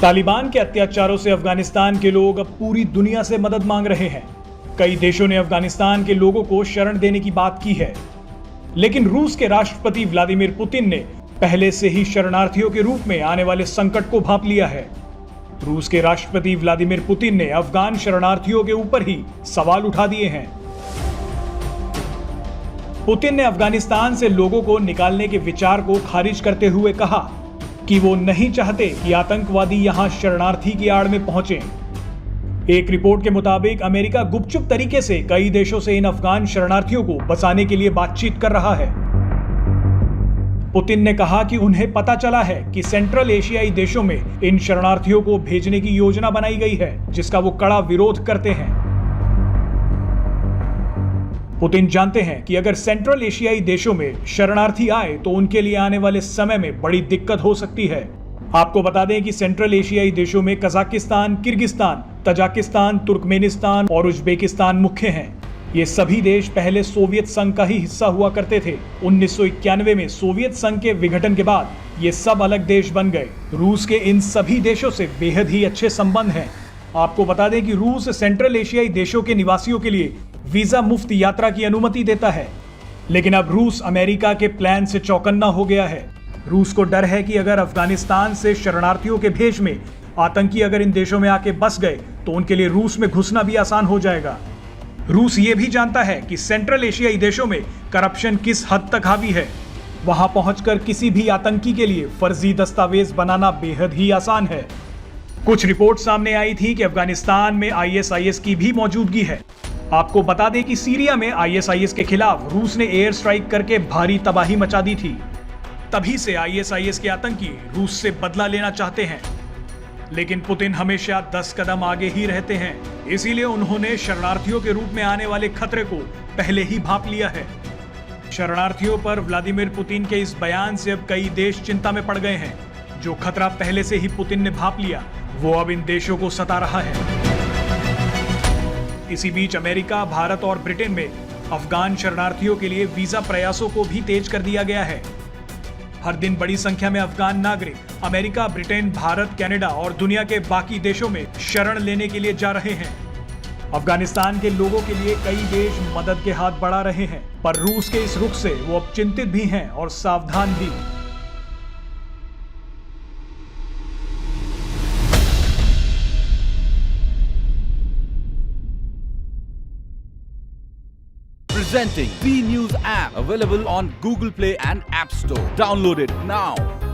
तालिबान के अत्याचारों से अफगानिस्तान के लोग अब पूरी दुनिया से मदद मांग रहे हैं। कई देशों ने अफगानिस्तान के लोगों को शरण देने की बात की है, लेकिन रूस के राष्ट्रपति व्लादिमीर पुतिन ने पहले से ही शरणार्थियों के रूप में आने वाले संकट को भांप लिया है। रूस के राष्ट्रपति व्लादिमीर पुतिन ने अफगान शरणार्थियों के ऊपर ही सवाल उठा दिए हैं। पुतिन ने अफगानिस्तान से लोगों को निकालने के विचार को खारिज करते हुए कहा कि वो नहीं चाहते कि आतंकवादी यहां शरणार्थी की आड़ में पहुंचे। एक रिपोर्ट के मुताबिक अमेरिका गुपचुप तरीके से कई देशों से इन अफगान शरणार्थियों को बचाने के लिए बातचीत कर रहा है। पुतिन ने कहा कि उन्हें पता चला है कि सेंट्रल एशियाई देशों में इन शरणार्थियों को भेजने की योजना बनाई गई है, जिसका वो कड़ा विरोध करते हैं। पुतिन जानते हैं कि अगर सेंट्रल एशियाई देशों में शरणार्थी आए तो उनके लिए आने वाले समय में बड़ी दिक्कत हो सकती है। आपको बता दें कि सेंट्रल एशियाई देशों में कजाकिस्तान, किर्गिस्तान, तजाकिस्तान, तुर्कमेनिस्तान और उज्बेकिस्तान मुख्य हैं। ये सभी देश पहले सोवियत संघ का ही हिस्सा हुआ करते थे। 1991 में सोवियत संघ के विघटन के बाद ये सब अलग देश बन गए। रूस के इन सभी देशों से बेहद ही अच्छे संबंध हैं। आपको बता दें कि रूस सेंट्रल एशियाई देशों के निवासियों के लिए वीजा मुफ्त यात्रा की अनुमति देता है, लेकिन अब रूस अमेरिका के प्लान से चौकन्ना हो गया है। रूस को डर है कि अगर अफगानिस्तान से शरणार्थियों के भेष में आतंकी अगर इन देशों में आके बस गए तो उनके लिए रूस में घुसना भी आसान हो जाएगा। रूस ये भी जानता है कि सेंट्रल एशियाई देशों में करप्शन किस हद तक हावी है। वहां पहुंचकर किसी भी आतंकी के लिए फर्जी दस्तावेज बनाना बेहद ही आसान है। कुछ रिपोर्ट सामने आई थी कि अफगानिस्तान में आईएसआईएस की भी मौजूदगी है। आपको बता दें कि सीरिया में आईएसआईएस के खिलाफ रूस ने एयर स्ट्राइक करके भारी तबाही मचा दी थी। तभी से आईएसआईएस के आतंकी रूस से बदला लेना चाहते हैं, लेकिन पुतिन हमेशा 10 कदम आगे ही रहते हैं। इसीलिए उन्होंने शरणार्थियों के रूप में आने वाले खतरे को पहले ही भांप लिया है। शरणार्थियों पर व्लादिमीर पुतिन के इस बयान से अब कई देश चिंता में पड़ गए हैं। जो खतरा पहले से ही पुतिन ने भांप लिया, वो अब इन देशों को सता रहा है। इसी बीच अमेरिका, भारत और ब्रिटेन में अफगान शरणार्थियों के लिए वीजा प्रयासों को भी तेज कर दिया गया है। हर दिन बड़ी संख्या में अफगान नागरिक अमेरिका, ब्रिटेन, भारत, कनाडा और दुनिया के बाकी देशों में शरण लेने के लिए जा रहे हैं। अफगानिस्तान के लोगों के लिए कई देश मदद के हाथ बढ़ा रहे हैं, पर रूस के इस रुख से वो अब चिंतित भी हैं और सावधान भी। Presenting B News app, available on Google Play and App Store. Download it now.